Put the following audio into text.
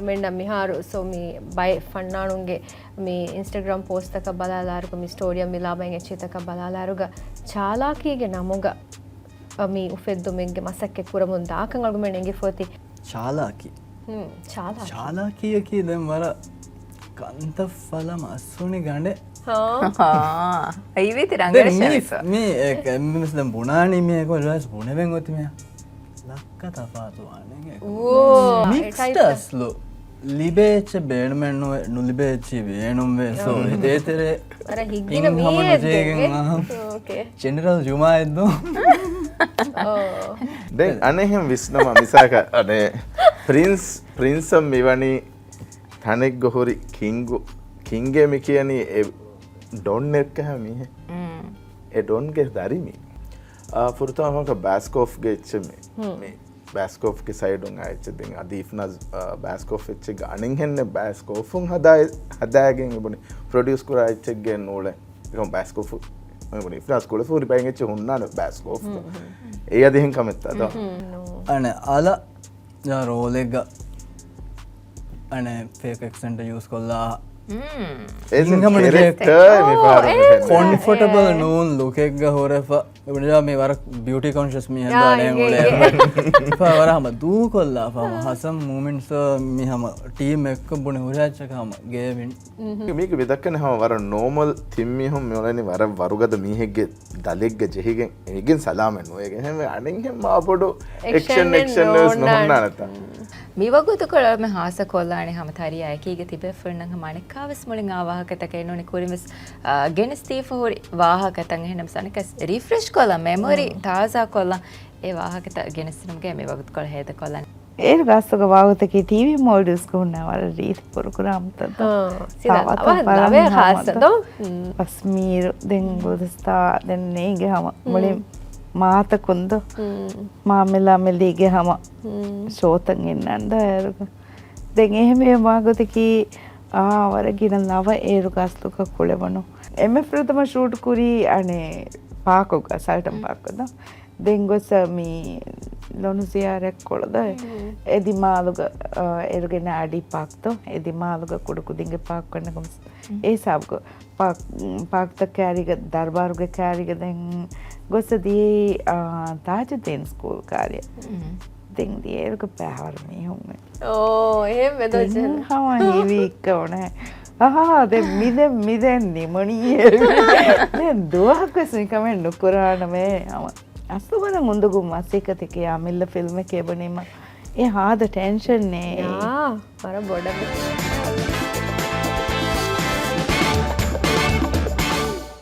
මෙන්න මිහාරු සෝ මේ බයි ෆන්නානුන්ගේ මේ Instagram post එක බලාලාරුක මේ ස්ටෝරිය මිලාබෙන් එච්චිතක බලාලාරුග ಚಾಲಾಕಿಗೆ ನಮಗ ಮೀ ಉಫೆದ್ದು ಮೆಗ್ಗೆ ಮಸಕ್ಕೆ ಕುರಮುನ್ ದಾಕಂ ಅಲ್ಗುಮೆನೆಂಗೆ ಫೋತಿ ಚಾಲಾಕಿ ಚಾಲಾಕಿಯಕಿ ದೆಂ ವರ ಕಂತ ಫಲ ಮಸ್ಸುನಿ ಗಂಡೆ ಐವಿತಿ ರಂಗೇಶ ಮೀ ಎಮ್ಮಿಸ್ ದೆಂ ಬುನಾನಿ ಮೀ ಕೊ ರಸ್ ಬುನೆವೆಂ ಗೊತ್ತಿ ಮೀ ಲಕ್ಕ ತಫಾತು ಆನೆಗೆ ಓ ಮಿಕ್ಸ್ಟಸ್ಲು ಲಿಬೇಚ ಬೇಣಮೆಣ್ಣು ನುಲಿಬೇಚಿ ವೇಣುಂ ವೇಸೋ ಇದೇತೆರೆ ಅರ ಹಿಗ್ಗಿನ ಮೀಯೆದ್ದೆ ಓಕೆ ಜನರಲ್ ಜುಮಾ ಎದ್ದು දැන් අනෙහෙම විශ්නම මිසක අනේ ප්‍රින්ස් මෙවැනි තනෙක් ගොහොරි කිංගේ මි කියනි ඩොන් එක්ක හැමි ඒ ඩොන්ගේ දරිමි ෆුර්තාමක බෑස්කෝෆ්ගේ එච්චමේ මේ බෑස්කෝෆ්ගේ සයිඩුන් ආච්චෙන් අදීෆ්නස් බෑස්කෝෆ් එච්ච ගානින් හෙන්නේ බෑස්කෝෆුන් හදාගෙන ඉබුනේ ප්‍රොඩියුස් කරා එච්චගේ නෝල එකම බෑස්කෝෆ් මේ ඉෆ්නාස් කොල ෆෝරි බයින් එච්ච හොන්නාන බෑස්කෝෆ් ඒ අදෙන් කමෙත්තා තෝ අනේ අල යා රෝලෙග අනේ ෆේක් ඇක්සෙන්ට් යූස් කොල්ලා එසින්ගම ඩිරෙක්ටර් මේ පාර කොන්ෆර්ටබල් නූන් ලුක් එක හොරෆ එබුණා මේ වර බියුටි කොන්ෂස් මී හදානේ ඕලේ වරහම දූ කොල්ලා ෆම හසම් මොමන්ට්ස් මිහම ටීම් එක්ක බුනේ හොරච්චකම ගේවින් මේක විදක්කන හැම වර නෝමල් තිම්මි හම් මෙලනි වර වරුගද මීහෙක්ගේ දලෙක්ග ජෙහිගෙන් ඒගෙන් සලාමෙන් ඔයගෙන් හැම අනින් හැම ආපොඩු එක්ෂන් නර්ස් නොහොන්නා නැත්තා මිවගුතු කොළම හාස කොල්ලානේ හැම තරිය එකීගේ තිබෙ ෆර්නන් හමානේ කාවස් මුලින් ආවාහකතක එනෝනේ කුරිමස් ගෙනස් තීෆ හොරි වාහකතන් එහෙනම් සනකස් රිෆ්‍රෙෂ් කොල්ලා මෙමොරි තාසා කොල්ලා ඒ වාහකත ගෙනස්නුම්ගේ මිවගුතු කොළ හේත කොල්ලා ඒර ගස්සක වාහකතකේ ටීවී මෝඩල්ස් කොන්නා වල රීත් පුරුකුරාම් තද අවදාවේ හාසදෝ පස්මීර දෙන් ගොදස්තා දෙන් නේගේ හැම මුලින් මාත කුන්ද මාමෙලා මෙලිගේ හැම ශෝතන් එන්නන්ද ඒරුක දැන් එහෙම වාගතකී ವರಗಿನ ನವ ಏರು ಗಾಸ್ತುಕ ಕುಳೆವನು ಎಮ್ಮೆ ಪ್ರಥಮ ಶೂಟ್ ಕುರಿ ಅಣೆ ಪಾಕೋಗ ಸಾಲ್ಟಂ ಪಾಕದ ದೆಂಗೊಸ ಮೀ ಲೊನುಸಿಯಾರೆಕ್ ಕೊಳದ ಎದಿ ಮಾಲುಗ ಎರುಗೆನ ಅಡಿ ಪಾಕ್ತೋ ಎದಿ ಮಾಲುಗ ಕುಡುಕು ದಿಂಗೆ ಪಾಕ್ಕೊಂಡ ಗಮ್ಸ್ ಏ ಸಾಬ್ಗ ಪಾಕ್ತ ಕ್ಯಾರಿಗ ದರ್ಬಾರುಗೆ ಕ್ಯಾರಿಗ ದೆಂ ಗೊಸದಿ ತಾಜುದ್ದೀನ್ ಸ್ಕೂಲ್ ಕಾರ್ಯ දෙන් දියේක පැහවර මේ හොම්මේ එහෙම වෙදොච්චන හම හිවික්ක ඕනේ මිදෙන් නිමනියේ දැන් දුවහක් වෙස්නිකමෙන් නුකුරාන මේ අම අසුබන මුඳුගු මසිකතික යාමිල්ල ෆිල්ම් එකේ බනීම ඒ හාද ටෙන්ෂන් නේ මර බොඩ